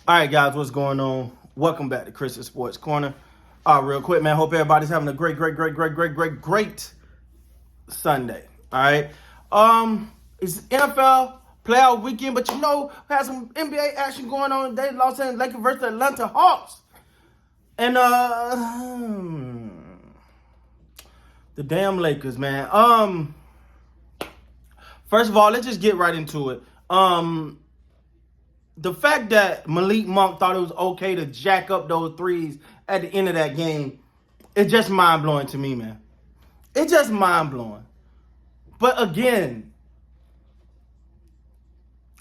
All right, guys, what's going on? Welcome back to Chris's Sports Corner. Real quick, man. Hope everybody's having a great Sunday. All right. It's NFL playoff weekend, but we had some NBA action going on today. Los Angeles Lakers versus Atlanta Hawks, and the damn Lakers, man. First of all, let's just get right into it. The fact that Malik Monk thought it was okay to jack up those threes at the end of that game, it's just mind-blowing to me, man. It's just mind-blowing. But again,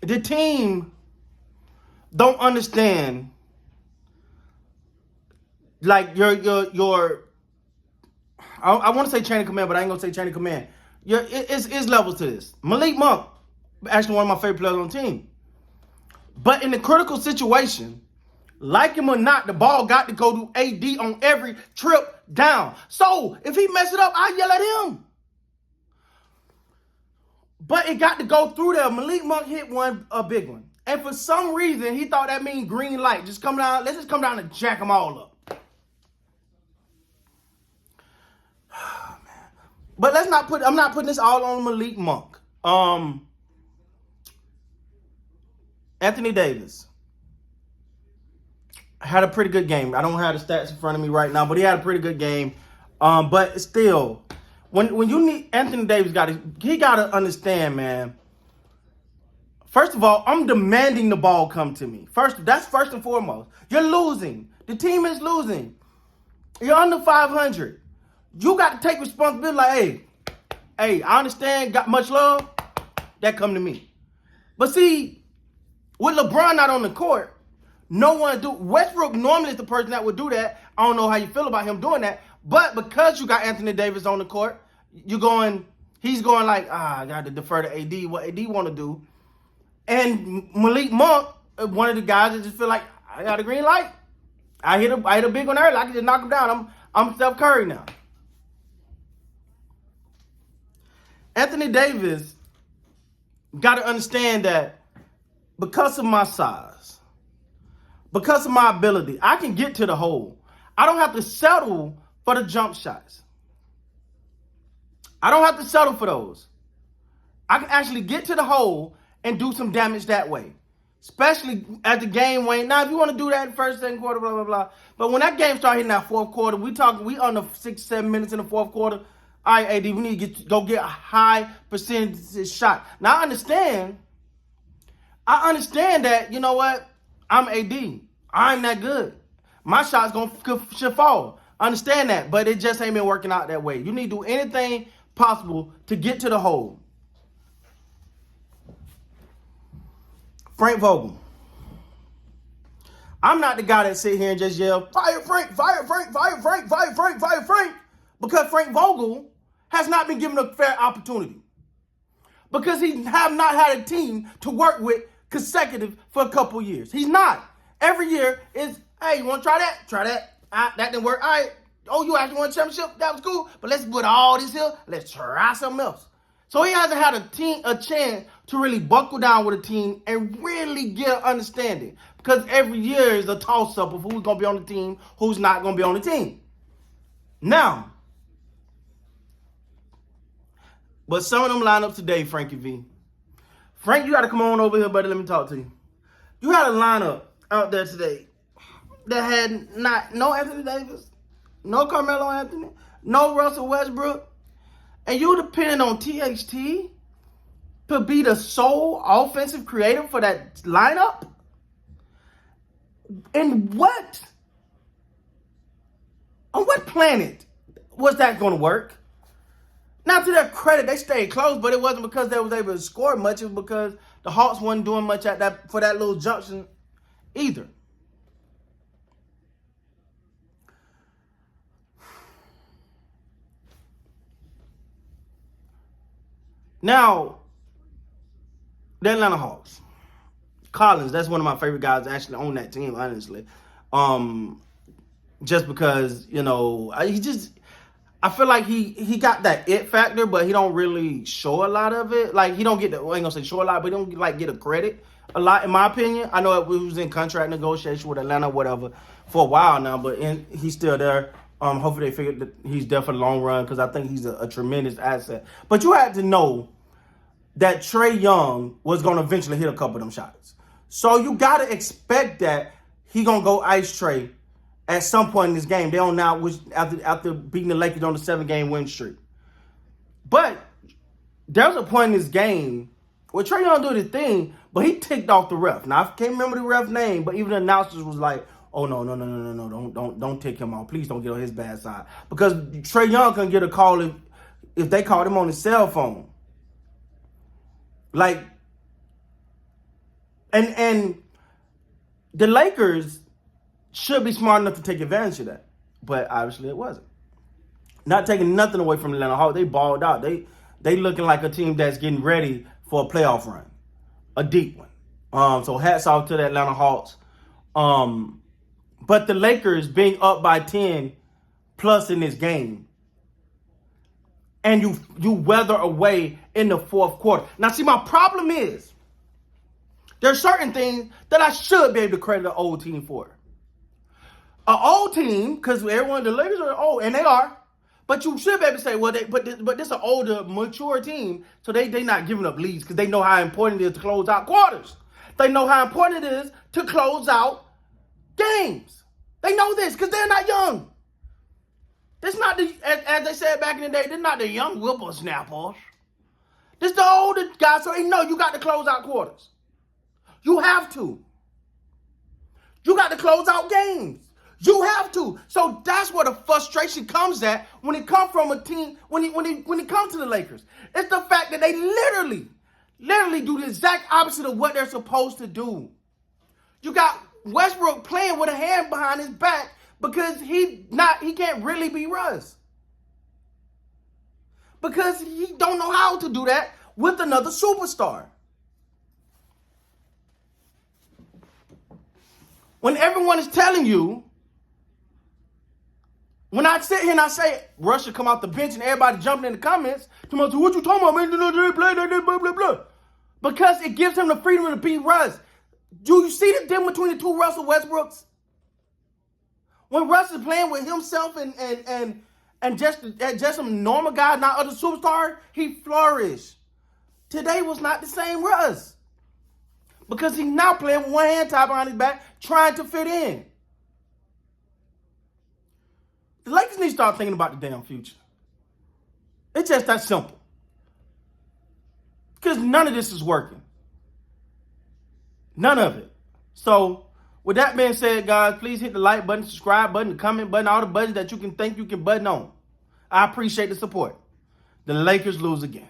the team don't understand, like, your I want to say chain of command, but I ain't going to say chain of command. It's levels to this. Malik Monk, actually one of my favorite players on the team. But in the critical situation, like him or not, the ball got to go to AD on every trip down. So if he mess it up, I yell at him. But it got to go through there. Malik Monk hit a big one. And for some reason, he thought that means green light. Just come down. Let's just come down and jack them all up. But I'm not putting this all on Malik Monk. Anthony Davis had a pretty good game. I don't have the stats in front of me right now, but he had a pretty good game. But still, when you need Anthony Davis, he got to understand, man. First of all, I'm demanding the ball come to me. That's first and foremost. You're losing. The team is losing. You're under 500. You got to take responsibility. Like, hey, I understand. Got much love. That come to me. But see, with LeBron not on the court, no one do. Westbrook normally is the person that would do that. I don't know how you feel about him doing that. But because you got Anthony Davis on the court, he's going like, I got to defer to AD, what AD want to do. And Malik Monk, one of the guys that just feel like, I got a green light. I hit a big one early. I can just knock him down. I'm Steph Curry now. Anthony Davis got to understand that because of my size, because of my ability, I can get to the hole. I don't have to settle for the jump shots. I don't have to settle for those. I can actually get to the hole and do some damage that way. Especially as the game went. Now, if you want to do that in the first, second quarter, blah, blah, blah. But when that game started hitting that fourth quarter, we under 6-7 minutes in the fourth quarter. All right, AD, we need to go get a high percentage shot. Now, I understand that, you know what? I'm AD. I'm that good. My shots should fall. Understand that, but it just ain't been working out that way. You need to do anything possible to get to the hole. Frank Vogel. I'm not the guy that sit here and just yell, fire Frank, fire Frank, fire Frank, fire Frank, fire Frank, because Frank Vogel has not been given a fair opportunity. Because he have not had a team to work with consecutive for a couple years. He's not. Every year is, hey, you want to try that? Try that. That didn't work. All right. Oh, you actually won a championship? That was cool. But let's put all this here. Let's try something else. So he hasn't had a chance to really buckle down with a team and really get an understanding. Because every year is a toss-up of who's going to be on the team, who's not going to be on the team. Now, but some of them line up today, Frankie V. Frank, you got to come on over here, buddy. Let me talk to you. You had a lineup out there today that had no Anthony Davis, no Carmelo Anthony, no Russell Westbrook, and you depending on THT to be the sole offensive creator for that lineup? And on what planet was that going to work? Now, to their credit, they stayed close, but it wasn't because they was able to score much. It was because the Hawks wasn't doing much for that little junction either. Now, the Atlanta Hawks. Collins, that's one of my favorite guys actually on that team, honestly. Just because, I feel like he got that it factor, but he don't really show a lot of it. Like, he don't get I ain't gonna say show a lot, but he don't like get a credit. a lot, in my opinion. I know it was in contract negotiation with Atlanta, whatever, for a while now, but he's still there. Hopefully they figured that he's there for the long run because I think he's a tremendous asset. But you had to know that Trae Young was going to eventually hit a couple of them shots. So you got to expect that he going to go ice Trae at some point in this game. They don't now, after beating the Lakers on the 7-game win streak. But there was a point in this game where Trae Young did his thing, but he ticked off the ref. Now, I can't remember the ref name, but even the announcers was like, oh, no, don't tick him off. Please don't get on his bad side. Because Trae Young couldn't get a call if they called him on his cell phone. Like, and the Lakers should be smart enough to take advantage of that. But obviously it wasn't. Not taking nothing away from Atlanta Hawks. They balled out. They looking like a team that's getting ready for a playoff run. A deep one. So hats off to the Atlanta Hawks. But the Lakers being up by 10 plus in this game, and you weather away in the fourth quarter. Now, see, my problem is there's certain things that I should be able to credit an old team for. An old team, because the Lakers are old, and they are, but you should be able to say, well, but this is an older, mature team, so they not giving up leads because they know how important it is to close out quarters. They know how important it is to close out games. They know this because they're not young. This not the, as they said back in the day, this not the young whippersnappers. This the older guys, so they know you got to close out quarters. You have to. You got to close out games. You have to. So that's where the frustration comes at when it comes from a team, when it comes to the Lakers. It's the fact that they literally do the exact opposite of what they're supposed to do. You got Westbrook playing with a hand behind his back because he can't really be Russ. Because he don't know how to do that with another superstar. When everyone is telling you, when I sit here and I say Russ should come off the bench and everybody jumping in the comments, what you talking about, man? They play, blah, blah, blah. Because it gives him the freedom to be Russ. Do you see the difference between the two Russell Westbrooks? When Russ is playing with himself and just some normal guy, not other superstar, he flourished. Today was not the same Russ. Because he's now playing with one hand tied behind his back, trying to fit in. The Lakers need to start thinking about the damn future. It's just that simple. Because none of this is working. None of it. So, with that being said, guys, please hit the like button, subscribe button, the comment button, all the buttons that you can think you can button on. I appreciate the support. The Lakers lose again.